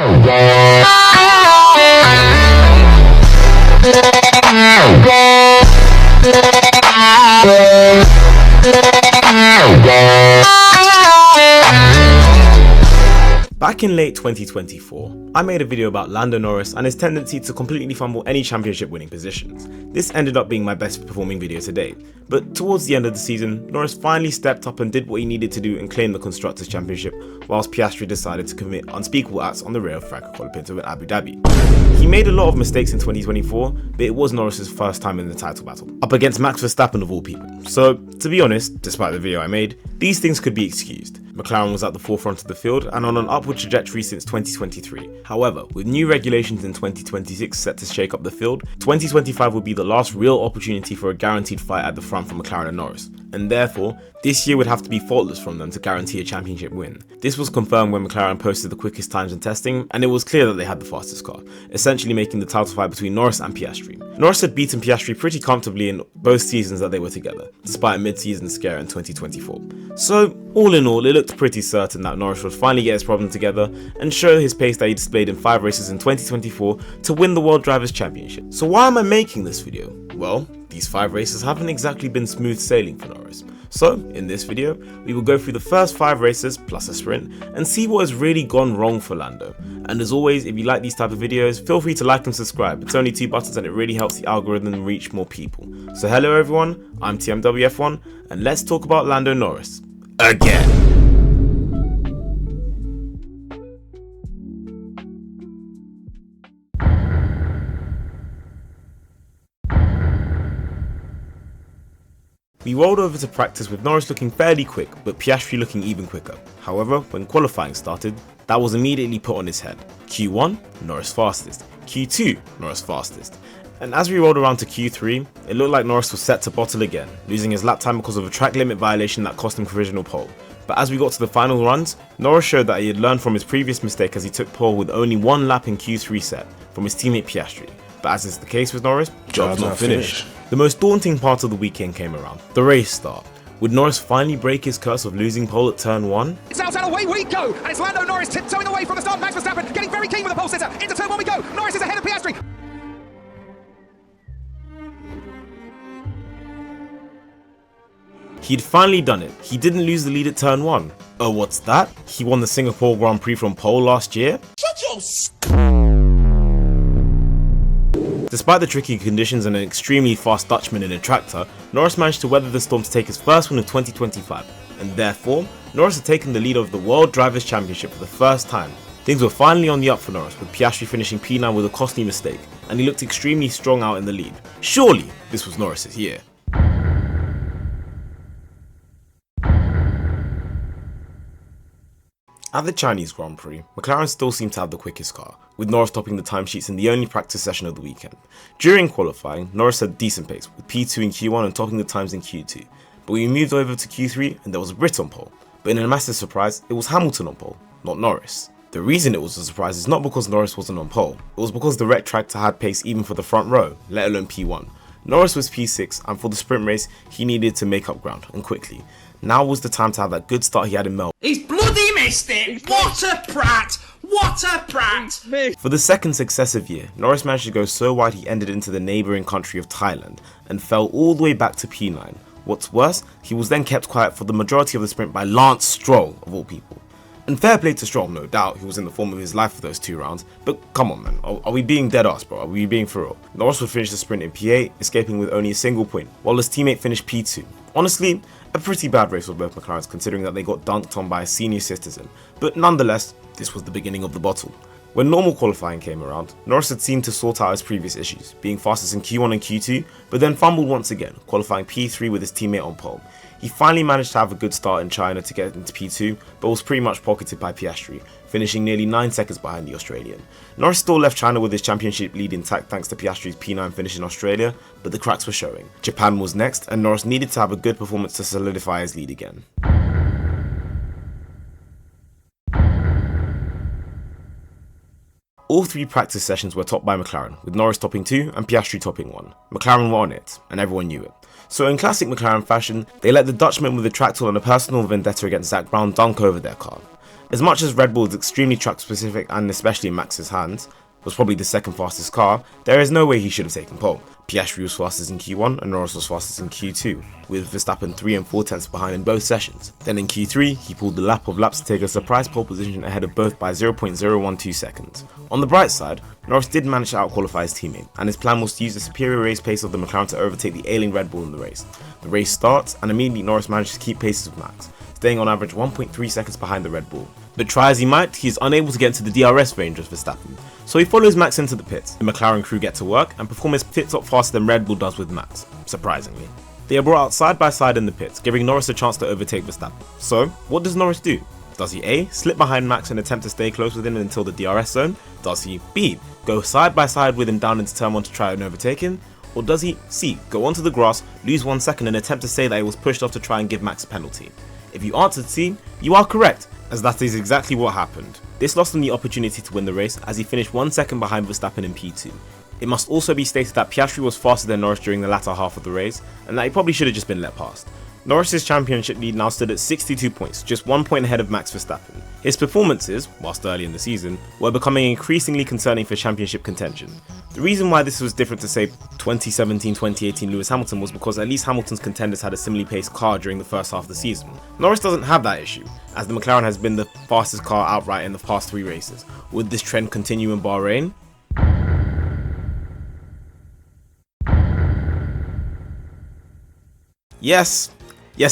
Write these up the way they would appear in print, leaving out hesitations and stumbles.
Back in late 2024, I made a video about Lando Norris and his tendency to completely fumble any championship winning positions. This ended up being my best performing video to date, but towards the end of the season, Norris finally stepped up and did what he needed to do and claim the Constructors' Championship, whilst Piastri decided to commit unspeakable acts on the rear of Franco Colapinto in Abu Dhabi. He made a lot of mistakes in 2024, but it was Norris's first time in the title battle, up against Max Verstappen of all people. So, to be honest, despite the video I made, these things could be excused. McLaren was at the forefront of the field and on an upward trajectory since 2023. However, with new regulations in 2026 set to shake up the field, 2025 will be the last real opportunity for a guaranteed fight at the front for McLaren and Norris, and therefore, this year would have to be faultless from them to guarantee a championship win. This was confirmed when McLaren posted the quickest times in testing, and it was clear that they had the fastest car, essentially making the title fight between Norris and Piastri. Norris had beaten Piastri pretty comfortably in both seasons that they were together, despite a mid-season scare in 2024. So, all in all, it looked pretty certain that Norris would finally get his problem together and show his pace that he displayed in 5 races in 2024 to win the World Drivers' Championship. So why am I making this video? Well, these 5 races haven't exactly been smooth sailing for Norris. So, in this video, we will go through the first 5 races plus a sprint and see what has really gone wrong for Lando. And as always, if you like these type of videos, feel free to like and subscribe. It's only 2 buttons and it really helps the algorithm reach more people. So hello everyone, I'm TMWF1 and let's talk about Lando Norris. Again. We rolled over to practice with Norris looking fairly quick, but Piastri looking even quicker. However, when qualifying started, that was immediately put on his head. Q1, Norris fastest. Q2, Norris fastest. And as we rolled around to Q3, it looked like Norris was set to bottle again, losing his lap time because of a track limit violation that cost him provisional pole. But as we got to the final runs, Norris showed that he had learned from his previous mistake as he took pole with only 1 lap in Q3 set from his teammate Piastri. But as is the case with Norris, job's not finished. The most daunting part of the weekend came around, the race start. Would Norris finally break his curse of losing pole at turn 1? It's out and away we go, and it's Lando Norris tiptoeing away from the start. Max Verstappen getting very keen with the pole sitter. Into turn 1 we go. Norris is ahead of Piastri. He'd finally done it. He didn't lose the lead at turn 1. Oh, what's that? He won the Singapore Grand Prix from pole last year? Shut your Despite the tricky conditions and an extremely fast Dutchman in a tractor, Norris managed to weather the storm to take his first win of 2025, and therefore, Norris had taken the lead of the World Drivers' Championship for the first time. Things were finally on the up for Norris, with Piastri finishing P9 with a costly mistake, and he looked extremely strong out in the lead. Surely, this was Norris's year. At the Chinese Grand Prix, McLaren still seemed to have the quickest car, with Norris topping the timesheets in the only practice session of the weekend. During qualifying, Norris had decent pace, with P2 in Q1 and topping the times in Q2. But we moved over to Q3 and there was a Brit on pole. But in a massive surprise, it was Hamilton on pole, not Norris. The reason it was a surprise is not because Norris wasn't on pole, it was because the wreck tractor had pace even for the front row, let alone P1. Norris was P6 and for the sprint race, he needed to make up ground, and quickly. Now was the time to have that good start he had in Melbourne. He's bloody missed it! What a prat! What a prat! For the second successive year, Norris managed to go so wide he ended into the neighbouring country of Thailand and fell all the way back to P9. What's worse, he was then kept quiet for the majority of the sprint by Lance Stroll, of all people. And fair play to Stroll, no doubt, he was in the form of his life for those 2 rounds, but come on man, are we being dead ass bro, are we being for real? Norris would finish the sprint in P8, escaping with only a single point, while his teammate finished P2. Honestly, a pretty bad race for both McLarens considering that they got dunked on by a senior citizen, but nonetheless, this was the beginning of the bottle. When normal qualifying came around, Norris had seemed to sort out his previous issues, being fastest in Q1 and Q2, but then fumbled once again, qualifying P3 with his teammate on pole. He finally managed to have a good start in China to get into P2, but was pretty much pocketed by Piastri, finishing nearly 9 seconds behind the Australian. Norris still left China with his championship lead intact thanks to Piastri's P9 finish in Australia, but the cracks were showing. Japan was next, and Norris needed to have a good performance to solidify his lead again. All 3 practice sessions were topped by McLaren, with Norris topping 2 and Piastri topping 1. McLaren were on it, and everyone knew it. So in classic McLaren fashion, they let the Dutchman with the tractor and a personal vendetta against Zak Brown dunk over their car. As much as Red Bull is extremely track specific and especially in Max's hands, was probably the second fastest car, there is no way he should have taken pole. Piastri was fastest in Q1 and Norris was fastest in Q2, with Verstappen 3 and 4 tenths behind in both sessions. Then in Q3, he pulled the lap of laps to take a surprise pole position ahead of both by 0.012 seconds. On the bright side, Norris did manage to outqualify his teammate, and his plan was to use the superior race pace of the McLaren to overtake the ailing Red Bull in the race. The race starts, and immediately Norris managed to keep pace with Max, staying on average 1.3 seconds behind the Red Bull. But try as he might, he is unable to get into the DRS range of Verstappen, so he follows Max into the pits. The McLaren crew get to work and perform his pit stop faster than Red Bull does with Max, surprisingly. They are brought out side by side in the pits, giving Norris a chance to overtake Verstappen. So, what does Norris do? Does he A, slip behind Max and attempt to stay close with him until the DRS zone? Does he B, go side by side with him down into turn 1 to try and overtake him? Or does he C, go onto the grass, lose 1 second and attempt to say that he was pushed off to try and give Max a penalty? If you answered C, you are correct, as that is exactly what happened. This lost him the opportunity to win the race as he finished 1 second behind Verstappen in P2. It must also be stated that Piastri was faster than Norris during the latter half of the race, and that he probably should have just been let past. Norris's championship lead now stood at 62 points, just 1 point ahead of Max Verstappen. His performances, whilst early in the season, were becoming increasingly concerning for championship contention. The reason why this was different to say 2017-2018 Lewis Hamilton was because at least Hamilton's contenders had a similarly paced car during the first half of the season. Norris doesn't have that issue, as the McLaren has been the fastest car outright in the past 3 races. Would this trend continue in Bahrain? Yes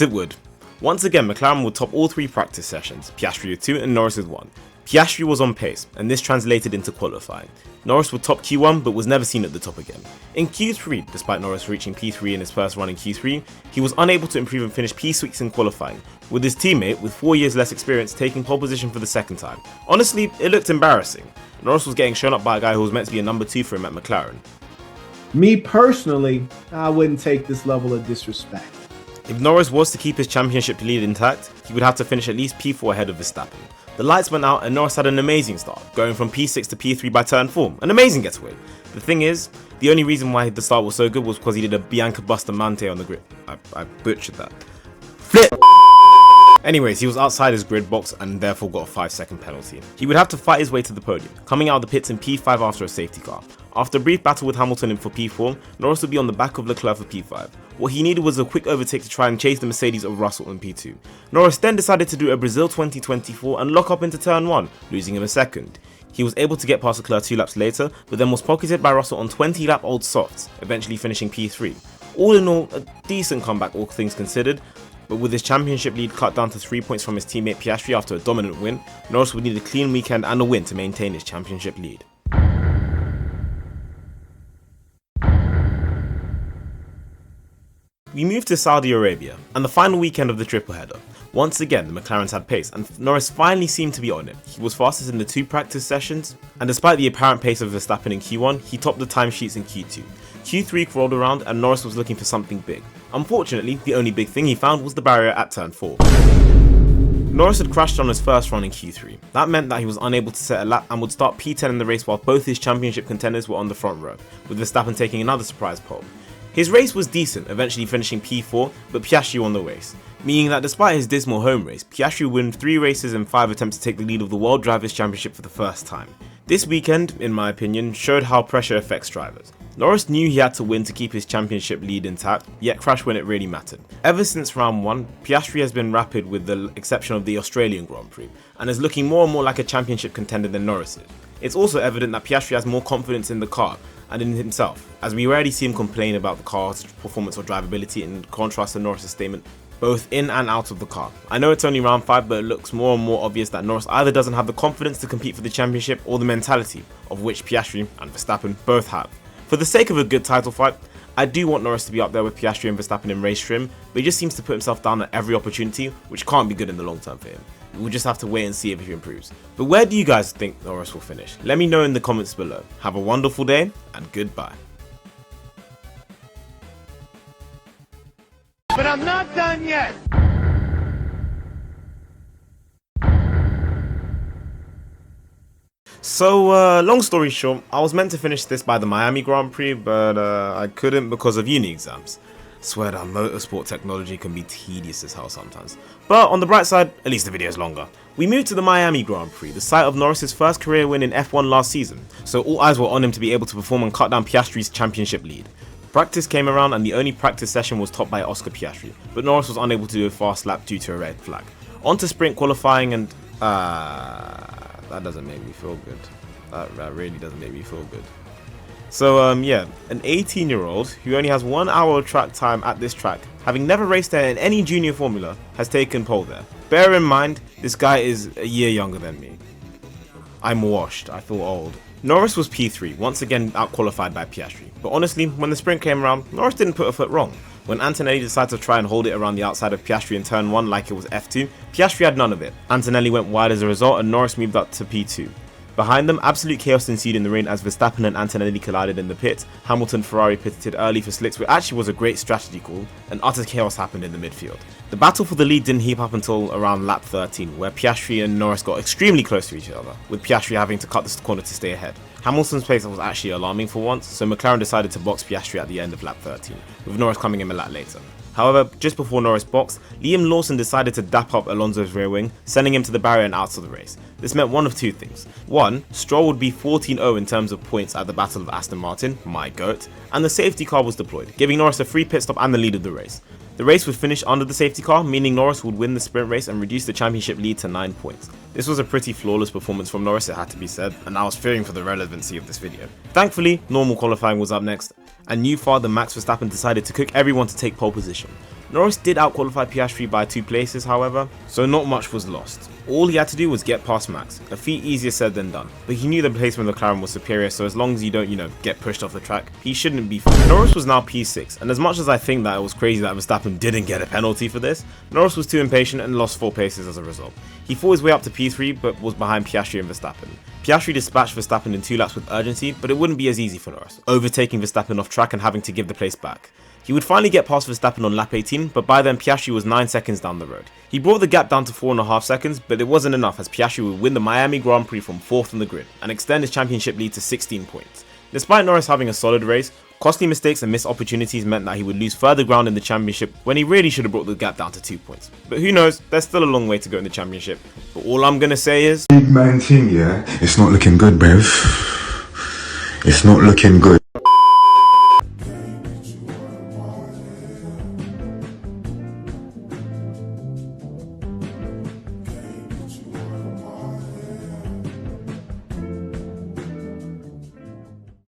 it would. Once again, McLaren would top all 3 practice sessions, Piastri with 2 and Norris with 1. Piastri was on pace, and this translated into qualifying. Norris would top Q1 but was never seen at the top again. In Q3, despite Norris reaching P3 in his first run in Q3, he was unable to improve and finish P6 in qualifying, with his teammate with 4 years less experience taking pole position for the second time. Honestly, it looked embarrassing. Norris was getting shown up by a guy who was meant to be a number 2 for him at McLaren. Me personally, I wouldn't take this level of disrespect. If Norris was to keep his championship lead intact, he would have to finish at least P4 ahead of Verstappen. The lights went out and Norris had an amazing start, going from P6 to P3 by turn 4, an amazing getaway. The thing is, the only reason why the start was so good was because he did a Bianca Bustamante on the grid. I butchered that. Flip! Anyways, he was outside his grid box and therefore got a 5-second penalty. He would have to fight his way to the podium, coming out of the pits in P5 after a safety car. After a brief battle with Hamilton for P4, Norris would be on the back of Leclerc for P5. What he needed was a quick overtake to try and chase the Mercedes of Russell in P2. Norris then decided to do a Brazil 2024 and lock up into turn 1, losing him a second. He was able to get past Leclerc 2 laps later, but then was pocketed by Russell on 20-lap old softs, eventually finishing P3. All in all, a decent comeback all things considered, but with his championship lead cut down to 3 points from his teammate Piastri after a dominant win, Norris would need a clean weekend and a win to maintain his championship lead. We move to Saudi Arabia, and the final weekend of the triple header. Once again, the McLarens had pace, and Norris finally seemed to be on it. He was fastest in the 2 practice sessions, and despite the apparent pace of Verstappen in Q1, he topped the timesheets in Q2. Q3 rolled around, and Norris was looking for something big. Unfortunately, the only big thing he found was the barrier at turn 4. Norris had crashed on his first run in Q3. That meant that he was unable to set a lap and would start P10 in the race while both his championship contenders were on the front row, with Verstappen taking another surprise pole. His race was decent, eventually finishing P4, but Piastri won the race, meaning that despite his dismal home race, Piastri won 3 races and 5 attempts to take the lead of the World Drivers' Championship for the first time. This weekend, in my opinion, showed how pressure affects drivers. Norris knew he had to win to keep his championship lead intact, yet crashed when it really mattered. Ever since round 1, Piastri has been rapid with the exception of the Australian Grand Prix, and is looking more and more like a championship contender than Norris is. It's also evident that Piastri has more confidence in the car and in himself, as we rarely see him complain about the car's performance or drivability in contrast to Norris' statement both in and out of the car. I know it's only round 5, but it looks more and more obvious that Norris either doesn't have the confidence to compete for the championship or the mentality, of which Piastri and Verstappen both have. For the sake of a good title fight, I do want Norris to be up there with Piastri and Verstappen in race trim, but he just seems to put himself down at every opportunity, which can't be good in the long term for him. We'll just have to wait and see if he improves. But where do you guys think Norris will finish? Let me know in the comments below. Have a wonderful day, and goodbye. But I'm not done yet. So, long story short, I was meant to finish this by the Miami Grand Prix, but I couldn't because of uni exams. Swear that motorsport technology can be tedious as hell sometimes. But on the bright side, at least the video is longer. We moved to the Miami Grand Prix, the site of Norris's first career win in F1 last season, so all eyes were on him to be able to perform and cut down Piastri's championship lead. Practice came around and the only practice session was topped by Oscar Piastri, but Norris was unable to do a fast lap due to a red flag. On to sprint qualifying and that doesn't make me feel good. That really doesn't make me feel good. So yeah, an 18-year-old who only has 1 hour of track time at this track, having never raced there in any junior formula, has taken pole there. Bear in mind, this guy is a year younger than me. I'm washed, I feel old. Norris was P3, once again out-qualified by Piastri, but honestly, when the sprint came around, Norris didn't put a foot wrong. When Antonelli decided to try and hold it around the outside of Piastri in turn 1 like it was F2, Piastri had none of it. Antonelli went wide as a result and Norris moved up to P2. Behind them, absolute chaos ensued in the rain as Verstappen and Antonelli collided in the pit. Hamilton Ferrari pitted early for slicks, which actually was a great strategy call, and utter chaos happened in the midfield. The battle for the lead didn't heat up until around lap 13, where Piastri and Norris got extremely close to each other, with Piastri having to cut this corner to stay ahead. Hamilton's pace was actually alarming for once, so McLaren decided to box Piastri at the end of lap 13, with Norris coming in a lap later. However, just before Norris boxed, Liam Lawson decided to dap up Alonso's rear wing, sending him to the barrier and out of the race. This meant one of two things. One, Stroll would be 14-0 in terms of points at the Battle of Aston Martin, my GOAT, and the safety car was deployed, giving Norris a free pit stop and the lead of the race. The race would finish under the safety car, meaning Norris would win the sprint race and reduce the championship lead to 9 points. This was a pretty flawless performance from Norris, it had to be said, and I was fearing for the relevancy of this video. Thankfully, normal qualifying was up next, and new father Max Verstappen decided to cook everyone to take pole position. Norris did outqualify Piastri by 2 places, however, so not much was lost. All he had to do was get past Max, a feat easier said than done, but he knew the placement of the McLaren was superior, so as long as you don't, get pushed off the track, he shouldn't be fine. Norris was now P6, and as much as I think that it was crazy that Verstappen didn't get a penalty for this, Norris was too impatient and lost 4 places as a result. He fought his way up to P3, but was behind Piastri and Verstappen. Piastri dispatched Verstappen in 2 laps with urgency, but it wouldn't be as easy for Norris, overtaking Verstappen off track and having to give the place back. He would finally get past Verstappen on lap 18, but by then Piastri was 9 seconds down the road. He brought the gap down to 4.5 seconds, but it wasn't enough as Piastri would win the Miami Grand Prix from 4th on the grid and extend his championship lead to 16 points. Despite Norris having a solid race, costly mistakes and missed opportunities meant that he would lose further ground in the championship when he really should have brought the gap down to 2 points. But who knows, there's still a long way to go in the championship. But all I'm gonna say is, big man thing, yeah? It's not looking good, bruv. It's not looking good.